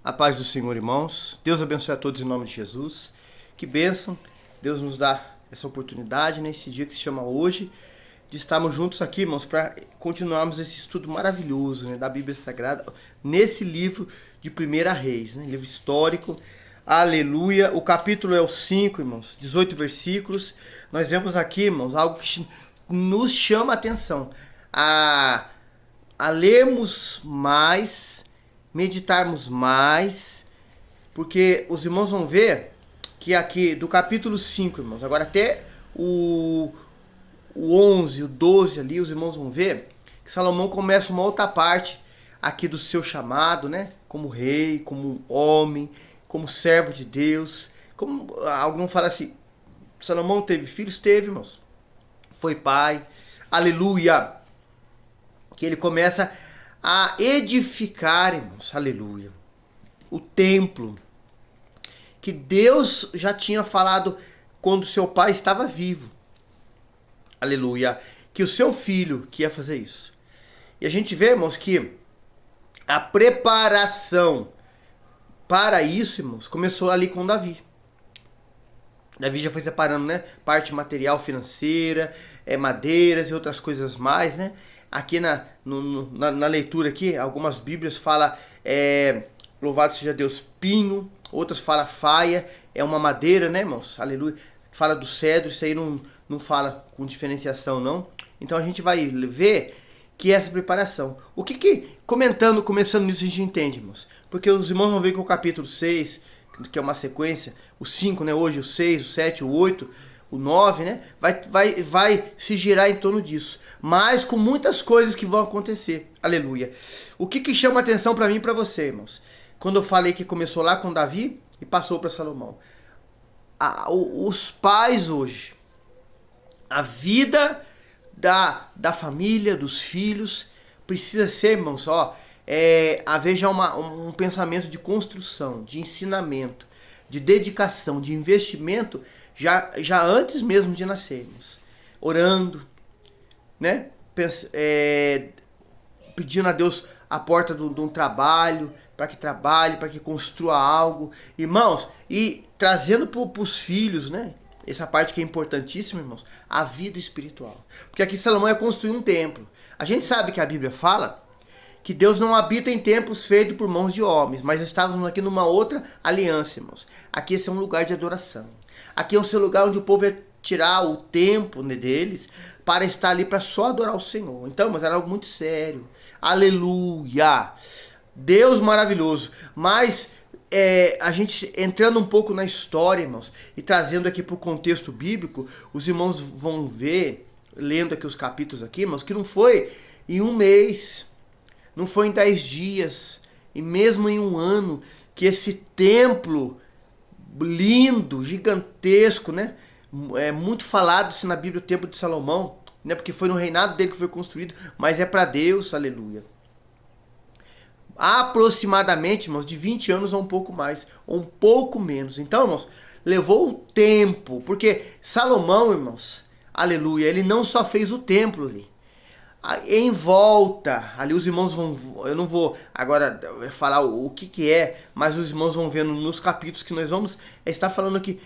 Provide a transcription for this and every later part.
A paz do Senhor, irmãos. Deus abençoe a todos em nome de Jesus. Que bênção. Deus nos dá essa oportunidade, nesse dia que se chama hoje, de estarmos juntos aqui, irmãos, para continuarmos esse estudo maravilhoso, né, da Bíblia Sagrada, nesse livro de 1 Reis, né, livro histórico. Aleluia. O capítulo é o 5, irmãos, 18 versículos. Nós vemos aqui, irmãos, algo que nos chama a atenção. A lermos mais, meditarmos mais, porque os irmãos vão ver que aqui do capítulo 5, irmãos, agora até o 11, o 12 ali, os irmãos vão ver que Salomão começa uma outra parte aqui do seu chamado, né? Como rei, como homem, como servo de Deus. Como algum fala assim, Salomão teve filhos? Teve, irmãos. Foi pai. Aleluia. Que ele começa a edificar, irmãos, aleluia, o templo que Deus já tinha falado quando seu pai estava vivo, aleluia, que o seu filho que ia fazer isso. E a gente vê, irmãos, que a preparação para isso, irmãos, começou ali com Davi. Davi já foi separando, né, parte material financeira, madeiras e outras coisas mais, né? Aqui na leitura aqui, algumas bíblias falam louvado seja Deus, pinho, outras falam faia, é uma madeira, né, irmãos? Aleluia. Fala do cedro, isso aí não fala com diferenciação, não. Então a gente vai ver que essa preparação. O que começando nisso a gente entende, irmãos? Porque os irmãos vão ver que o capítulo 6, que é uma sequência, o 5, né, hoje, o 6, o 7, o 8, o 9, né, vai se girar em torno disso. Mas com muitas coisas que vão acontecer. Aleluia. O que chama atenção para mim e para você, irmãos? Quando eu falei que começou lá com Davi e passou para Salomão. Os pais hoje, a vida da família, dos filhos, precisa ser, irmãos, haver já um pensamento de construção, de ensinamento, de dedicação, de investimento, já antes mesmo de nascermos. Orando, né? Pedindo a Deus a porta de um trabalho, para que trabalhe, para que construa algo, irmãos, e trazendo para os filhos, né? Essa parte que é importantíssima, irmãos, a vida espiritual. Porque aqui Salomão ia construir um templo. A gente sabe que a Bíblia fala que Deus não habita em templos feitos por mãos de homens, mas estávamos aqui numa outra aliança, irmãos. Aqui esse é um lugar de adoração. Aqui é o seu lugar onde o povo ia tirar o tempo, né, deles para estar ali para só adorar o Senhor. Então, mas era algo muito sério. Aleluia! Deus maravilhoso. Mas a gente entrando um pouco na história, irmãos, e trazendo aqui para o contexto bíblico, os irmãos vão ver, lendo aqui os capítulos aqui, irmãos, que não foi em um mês, não foi em 10 dias, e mesmo em um ano, que esse templo lindo, gigantesco, né? É muito falado-se na Bíblia o templo de Salomão, né? Porque foi no reinado dele que foi construído, mas é para Deus, aleluia. Aproximadamente, irmãos, de 20 anos ou um pouco mais, ou um pouco menos. Então, irmãos, levou o tempo, porque Salomão, irmãos, aleluia, ele não só fez o templo ali. Em volta, ali os irmãos vão, eu não vou agora falar o que é, mas os irmãos vão vendo nos capítulos que nós vamos estar falando aqui,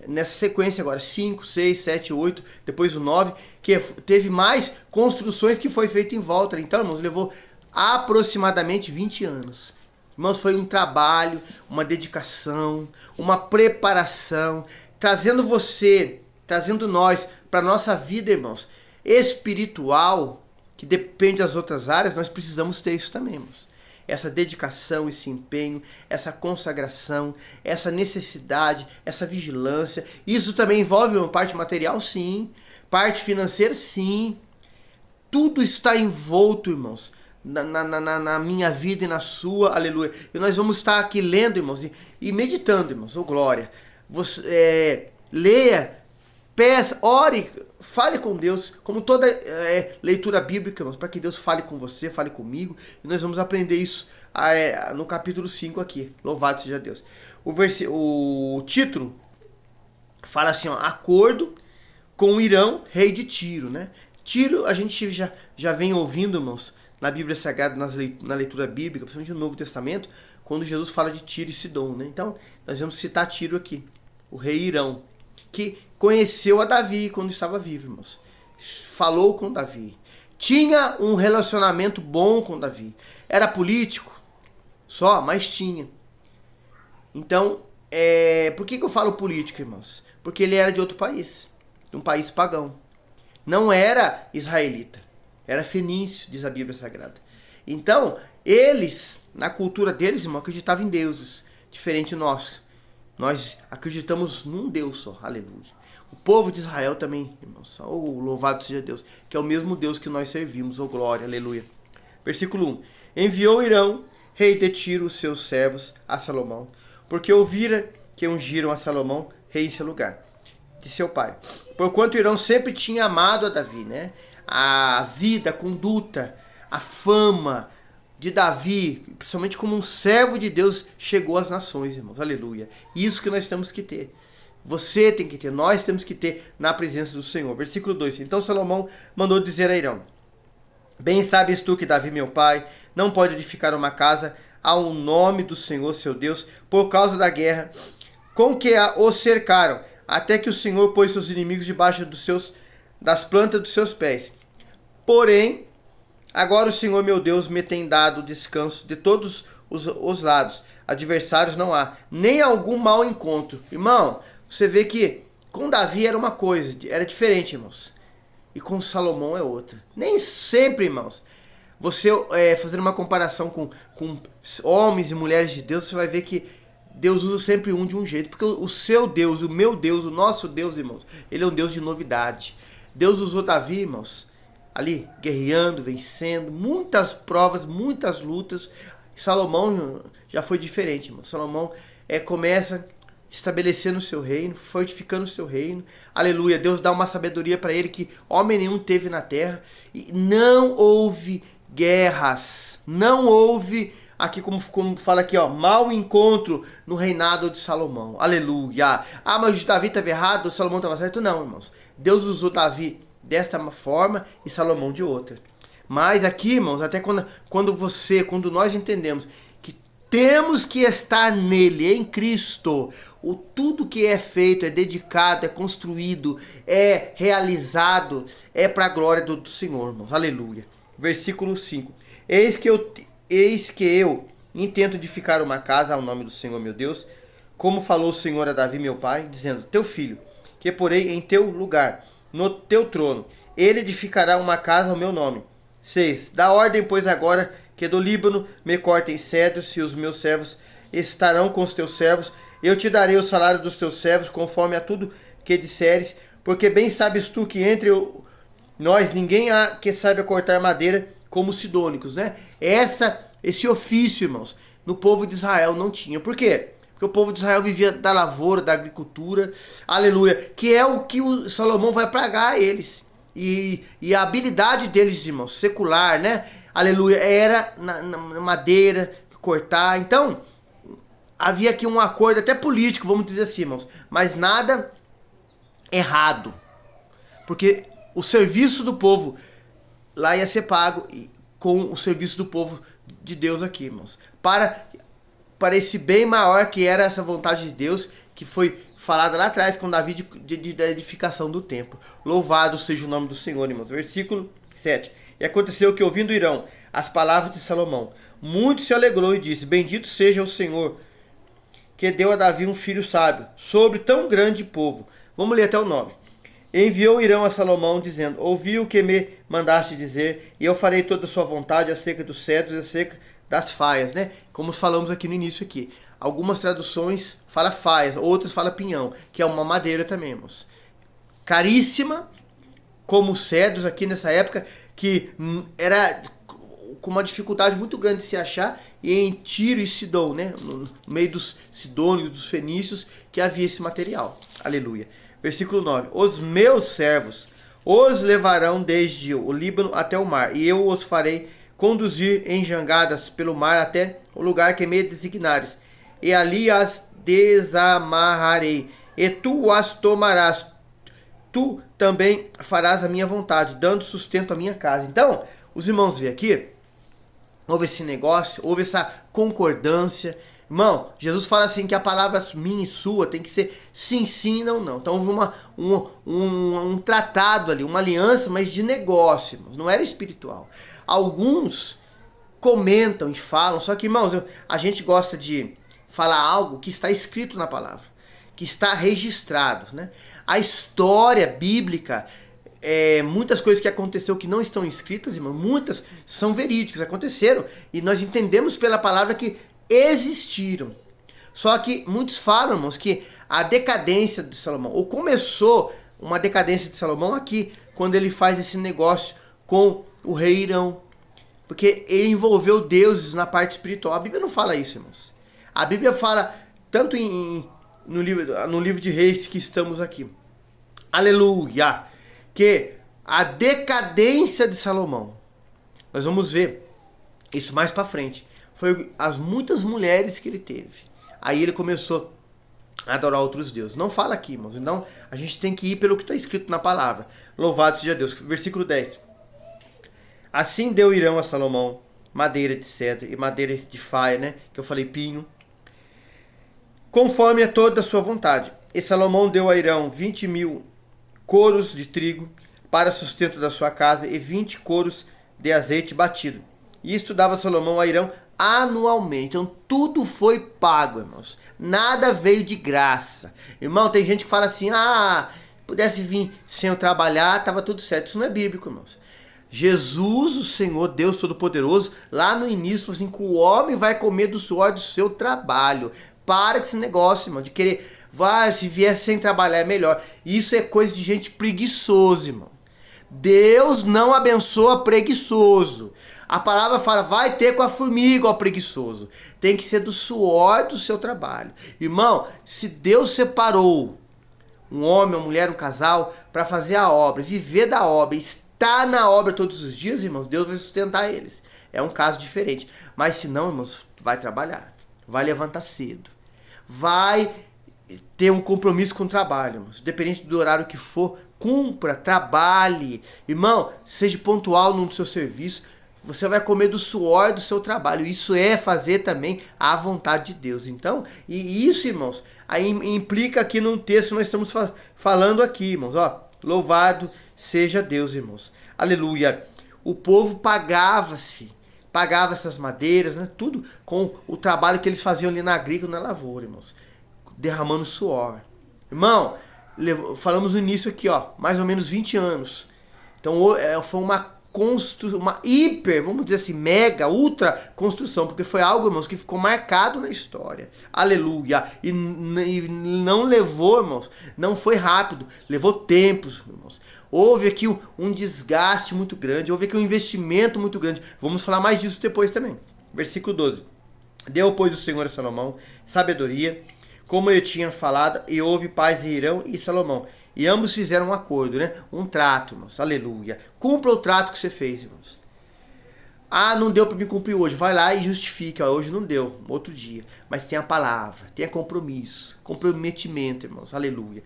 nessa sequência agora, 5, 6, 7, 8, depois o 9, que teve mais construções que foi feito em volta. Então, irmãos, levou aproximadamente 20 anos. Irmãos, foi um trabalho, uma dedicação, uma preparação, trazendo nós para nossa vida, irmãos, espiritual, que depende das outras áreas. Nós precisamos ter isso também, irmãos. Essa dedicação, esse empenho, essa consagração, essa necessidade, essa vigilância. Isso também envolve uma parte material, sim. Parte financeira, sim. Tudo está envolto, irmãos, na minha vida e na sua, aleluia. E nós vamos estar aqui lendo, irmãos, e meditando, irmãos, glória. Você leia, peça, ore, fale com Deus, como toda leitura bíblica, irmãos, para que Deus fale com você, fale comigo, e nós vamos aprender isso no capítulo 5 aqui. Louvado seja Deus. O título fala assim, acordo com Irão, rei de Tiro, né? Tiro, a gente já vem ouvindo, irmãos, na Bíblia Sagrada, na leitura bíblica, principalmente no Novo Testamento, quando Jesus fala de Tiro e Sidom, né? Então, nós vamos citar Tiro aqui, o rei Irão, que conheceu a Davi quando estava vivo, irmãos. Falou com Davi. Tinha um relacionamento bom com Davi. Era político? Só, mas tinha. Então, por que eu falo político, irmãos? Porque ele era de outro país, de um país pagão. Não era israelita, era fenício, diz a Bíblia Sagrada. Então, eles, na cultura deles, irmão, acreditavam em deuses, diferente de nós. Nós acreditamos num Deus só, aleluia. O povo de Israel também, irmãos, louvado seja Deus, que é o mesmo Deus que nós servimos, glória, aleluia. Versículo 1. Enviou Irão, rei de Tiro, os seus servos, a Salomão, porque ouvira que ungiram a Salomão, rei em seu lugar, de seu pai. Porquanto Irão sempre tinha amado a Davi, né? A vida, a conduta, a fama de Davi, principalmente como um servo de Deus, chegou às nações, irmãos, aleluia. Isso que nós temos que ter. Você tem que ter, nós temos que ter na presença do Senhor. Versículo 2. Então Salomão mandou dizer a Irão: bem sabes tu que Davi, meu pai, não pode edificar uma casa ao nome do Senhor, seu Deus, por causa da guerra com que o cercaram, até que o Senhor pôs seus inimigos debaixo das plantas dos seus pés. Porém, agora o Senhor, meu Deus, me tem dado descanso de todos os lados. Adversários não há, nem algum mau encontro. Irmão, você vê que com Davi era uma coisa, era diferente, irmãos. E com Salomão é outra. Nem sempre, irmãos. Você fazendo uma comparação com homens e mulheres de Deus, você vai ver que Deus usa sempre um de um jeito. Porque o seu Deus, o meu Deus, o nosso Deus, irmãos, ele é um Deus de novidade. Deus usou Davi, irmãos, ali guerreando, vencendo, muitas provas, muitas lutas. Salomão já foi diferente, irmão. Salomão começa estabelecendo o seu reino, fortificando o seu reino. Aleluia. Deus dá uma sabedoria para ele que homem nenhum teve na terra. E não houve guerras. Não houve, aqui como fala aqui, ó, mau encontro no reinado de Salomão. Aleluia. Ah, mas Davi estava errado, Salomão estava certo? Não, irmãos. Deus usou Davi desta forma e Salomão de outra. Mas aqui, irmãos, até quando nós entendemos que temos que estar nele, em Cristo, tudo que é feito, é dedicado, é construído, é realizado, é para a glória do Senhor, irmãos. Aleluia. Versículo 5. Eis que eu intento edificar uma casa ao nome do Senhor, meu Deus, como falou o Senhor a Davi, meu pai, dizendo: teu filho, que porei em teu lugar, no teu trono, ele edificará uma casa ao meu nome. 6. Dá ordem, pois, agora que do Líbano me cortem cedros, e os meus servos estarão com os teus servos. Eu te darei o salário dos teus servos, conforme a tudo que disseres, porque bem sabes tu que entre nós ninguém há que saiba cortar madeira como os sidônicos, né? Esse ofício, irmãos, no povo de Israel não tinha. Por quê? Porque o povo de Israel vivia da lavoura, da agricultura, aleluia, que é o que o Salomão vai pagar eles. E a habilidade deles, irmãos, secular, né? Aleluia, era na madeira, cortar. Então, havia aqui um acordo até político, vamos dizer assim, irmãos, mas nada errado. Porque o serviço do povo lá ia ser pago com o serviço do povo de Deus aqui, irmãos. Para esse bem maior que era essa vontade de Deus, que foi falada lá atrás com Davi da edificação do templo. Louvado seja o nome do Senhor, irmãos. Versículo 7. E aconteceu que, ouvindo Irão as palavras de Salomão, muito se alegrou e disse: bendito seja o Senhor, que deu a Davi um filho sábio, sobre tão grande povo. Vamos ler até o 9. Enviou Irão a Salomão, dizendo: ouvi o que me mandaste dizer, e eu farei toda a sua vontade acerca dos cedros e acerca das faias, né? Como falamos aqui no início aqui. Algumas traduções falam faias, outras falam pinhão, que é uma madeira também, irmãos. Caríssima, como cedros aqui nessa época, que era com uma dificuldade muito grande de se achar, e em Tiro e Sidom, né? No meio dos sidônicos, dos fenícios, que havia esse material. Aleluia. Versículo 9. Os meus servos os levarão desde o Líbano até o mar, e eu os farei conduzir em jangadas pelo mar até o lugar que me designares, e ali as desamarrarei, e tu as tomarás. Tu também farás a minha vontade, dando sustento à minha casa. Então, os irmãos veem aqui houve esse negócio, houve essa concordância. Irmão, Jesus fala assim que a palavra minha e sua tem que ser sim, sim, não, não. Então houve um tratado ali, uma aliança, mas de negócio, irmãos, não era espiritual. Alguns comentam e falam, só que, irmãos, a gente gosta de falar algo que está escrito na palavra, que está registrado, né? A história bíblica, muitas coisas que aconteceu que não estão escritas, irmão, muitas são verídicas, aconteceram, e nós entendemos pela palavra que existiram. Só que muitos falam, irmãos, que a decadência de Salomão, ou começou uma decadência de Salomão aqui, quando ele faz esse negócio com o rei Irão, porque ele envolveu deuses na parte espiritual. A Bíblia não fala isso, irmãos. A Bíblia fala, tanto no livro de Reis que estamos aqui, aleluia, que a decadência de Salomão, nós vamos ver isso mais pra frente, foi as muitas mulheres que ele teve. Aí ele começou a adorar outros deuses. Não fala aqui, irmãos. Então a gente tem que ir pelo que está escrito na palavra. Louvado seja Deus. Versículo 10. Assim deu Irão a Salomão madeira de cedro e madeira de faia, né? Que eu falei pinho, conforme a toda a sua vontade. E Salomão deu a Irão 20.000 coros de trigo para sustento da sua casa e 20 coros de azeite batido. E isto dava Salomão a Irão anualmente. Então tudo foi pago, irmãos. Nada veio de graça. Irmão, tem gente que fala assim, pudesse vir sem eu trabalhar, tava tudo certo. Isso não é bíblico, irmãos. Jesus, o Senhor, Deus Todo-Poderoso, lá no início falou assim, que o homem vai comer do suor do seu trabalho. Para com esse negócio, irmão, de querer, se viesse sem trabalhar é melhor. Isso é coisa de gente preguiçosa, irmão. Deus não abençoa preguiçoso. A palavra fala, vai ter com a formiga, ó preguiçoso. Tem que ser do suor do seu trabalho. Irmão, se Deus separou um homem, uma mulher, um casal, para fazer a obra, viver da obra, estar na obra todos os dias, irmãos, Deus vai sustentar eles. É um caso diferente. Mas se não, irmãos, vai trabalhar. Vai levantar cedo. Vai ter um compromisso com o trabalho, irmãos. Independente do horário que for, cumpra, trabalhe. Irmão, seja pontual no seu serviço. Você vai comer do suor do seu trabalho. Isso é fazer também a vontade de Deus. Então, e isso, irmãos, aí implica aqui no texto que nós estamos falando aqui, irmãos. Ó, louvado seja Deus, irmãos. Aleluia. O povo pagava essas madeiras, né? Tudo com o trabalho que eles faziam ali na agrícola, na lavoura, irmãos. Derramando suor. Irmão, falamos no início aqui, ó, mais ou menos 20 anos. Então foi uma hiper, vamos dizer assim, mega, ultra construção, porque foi algo, irmãos, que ficou marcado na história. Aleluia. E não levou, irmãos, não foi rápido, levou tempos, irmãos. Houve aqui um desgaste muito grande, houve aqui um investimento muito grande. Vamos falar mais disso depois também. Versículo 12. Deu, pois, o Senhor a Salomão sabedoria, como ele tinha falado, e houve paz em Irão e Salomão. E ambos fizeram um acordo, né? Um trato, irmãos. Aleluia. Cumpra o trato que você fez, irmãos. Não deu para me cumprir hoje. Vai lá e justifique. Ó, hoje não deu, outro dia. Mas tenha a palavra, tenha compromisso, comprometimento, irmãos. Aleluia.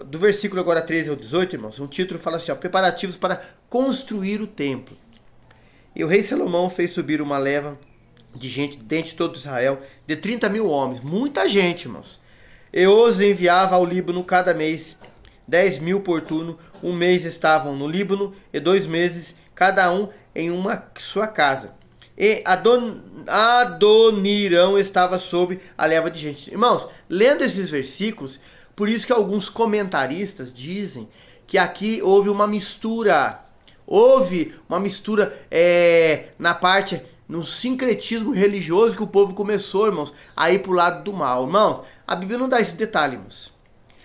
Do versículo agora 13 ao 18, irmãos, um título fala assim, ó, preparativos para construir o templo. E o rei Salomão fez subir uma leva de gente dentre todo Israel, de 30.000 homens. Muita gente, irmãos. E os enviava ao Líbano cada mês, 10.000 por turno. Um mês estavam no Líbano e 2 meses, cada um em uma sua casa. E Adonirão estava sobre a leva de gente. Irmãos, lendo esses versículos, por isso que alguns comentaristas dizem que aqui houve uma mistura. Houve uma mistura na parte, no sincretismo religioso que o povo começou, irmãos, a ir pro lado do mal. Irmãos, a Bíblia não dá esse detalhe, irmãos.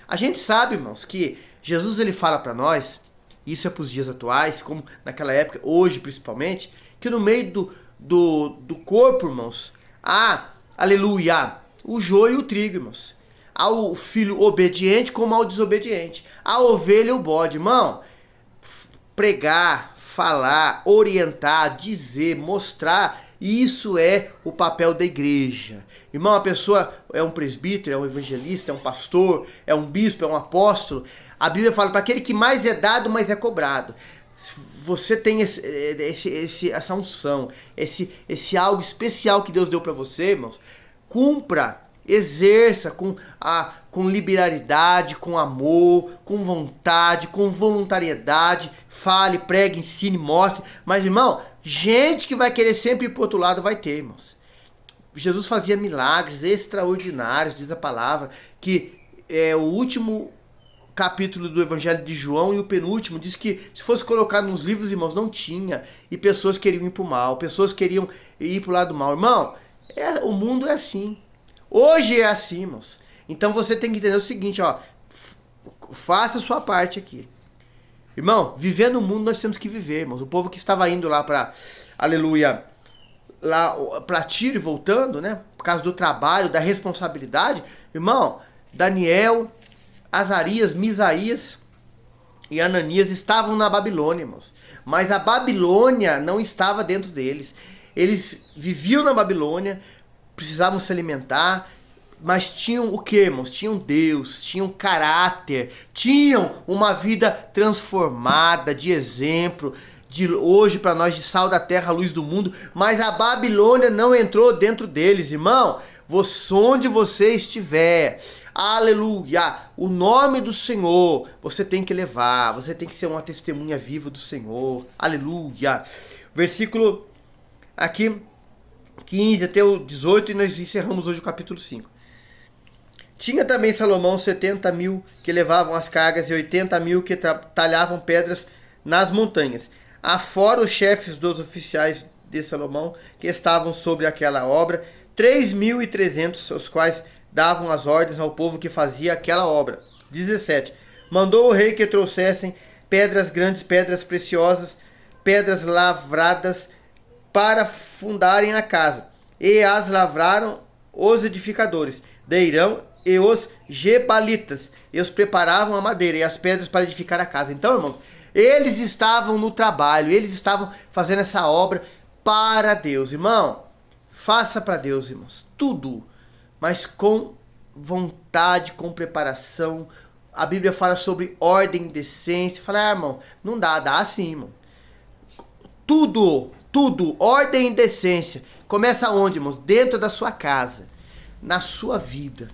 A gente sabe, irmãos, que Jesus ele fala para nós, isso é para os dias atuais, como naquela época, hoje principalmente, que no meio do corpo, irmãos, há, aleluia, o joio e o trigo, irmãos. Há o filho obediente como ao desobediente. A ovelha e o bode, irmão. Pregar, falar, orientar, dizer, mostrar, isso é o papel da igreja. Irmão, a pessoa é um presbítero, é um evangelista, é um pastor, é um bispo, é um apóstolo. A Bíblia fala, para aquele que mais é dado, mais é cobrado. Você tem essa unção, esse algo especial que Deus deu para você, irmãos. Cumpra, exerça com liberalidade, com amor, com vontade, com voluntariedade. Fale, pregue, ensine, mostre. Mas, irmão, gente que vai querer sempre ir pro outro lado vai ter, irmãos. Jesus fazia milagres extraordinários, diz a palavra, que o último capítulo do Evangelho de João e o penúltimo diz que se fosse colocado nos livros, irmãos, não tinha. E pessoas queriam ir pro mal, pessoas queriam ir pro lado do mal. Irmão, o mundo é assim. Hoje é assim, irmãos. Então você tem que entender o seguinte, ó. Faça a sua parte aqui. Irmão, viver no mundo nós temos que viver, irmãos. O povo que estava indo lá para, aleluia, lá para Tiro e voltando, né? Por causa do trabalho, da responsabilidade. Irmão, Daniel, Azarias, Misaías e Ananias estavam na Babilônia, irmãos. Mas a Babilônia não estava dentro deles. Eles viviam na Babilônia, precisavam se alimentar, mas tinham o que, irmãos? Tinham Deus, tinham caráter, tinham uma vida transformada, de exemplo, de hoje para nós, de sal da terra, luz do mundo. Mas a Babilônia não entrou dentro deles, irmão. Onde você estiver, aleluia, o nome do Senhor você tem que levar, você tem que ser uma testemunha viva do Senhor, aleluia. Versículo aqui 15 até o 18 e nós encerramos hoje o capítulo 5. Tinha também Salomão 70.000 que levavam as cargas e 80.000 que talhavam pedras nas montanhas, afora os chefes dos oficiais de Salomão que estavam sobre aquela obra, 3.300, os quais davam as ordens ao povo que fazia aquela obra. 17. Mandou o rei que trouxessem pedras grandes, pedras preciosas, pedras lavradas para fundarem a casa. E as lavraram os edificadores de Irão e os gebalitas, e os preparavam a madeira e as pedras para edificar a casa. Então, irmãos, eles estavam no trabalho, eles estavam fazendo essa obra para Deus. Irmão, faça para Deus, irmãos, tudo, mas com vontade, com preparação. A Bíblia fala sobre ordem e decência. Fala, irmão, não dá assim, irmão. Tudo, ordem e decência. Começa onde, irmãos? Dentro da sua casa, na sua vida,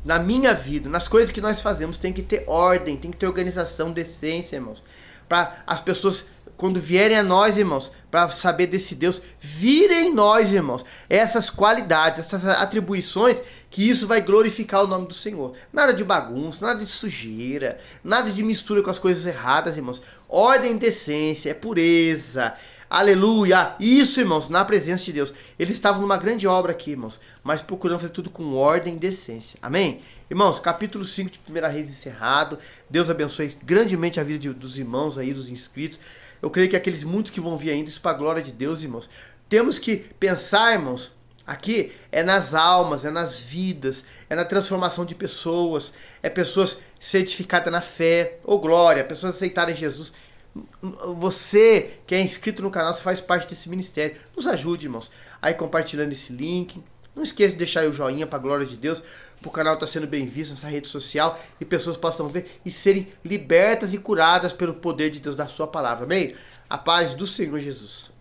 na minha vida, nas coisas que nós fazemos. Tem que ter ordem, tem que ter organização, decência, irmãos. Para as pessoas, quando vierem a nós, irmãos, para saber desse Deus, virem em nós, irmãos, essas qualidades, essas atribuições, que isso vai glorificar o nome do Senhor. Nada de bagunça, nada de sujeira, nada de mistura com as coisas erradas, irmãos. Ordem e decência, é pureza. Aleluia! Isso, irmãos, na presença de Deus. Eles estavam numa grande obra aqui, irmãos, mas procurando fazer tudo com ordem e decência. Amém? Irmãos, capítulo 5 de 1 Reis encerrado. Deus abençoe grandemente a vida dos irmãos aí, dos inscritos. Eu creio que aqueles muitos que vão vir ainda, isso para a glória de Deus, irmãos. Temos que pensar, irmãos, aqui é nas almas, é nas vidas, é na transformação de pessoas, é pessoas certificadas na fé, glória, pessoas aceitarem Jesus. Você que é inscrito no canal, você faz parte desse ministério. Nos ajude, irmãos, aí compartilhando esse link. Não esqueça de deixar aí o joinha para a glória de Deus, para o canal estar sendo bem visto nessa rede social e pessoas possam ver e serem libertas e curadas pelo poder de Deus da sua palavra. Amém? A paz do Senhor Jesus.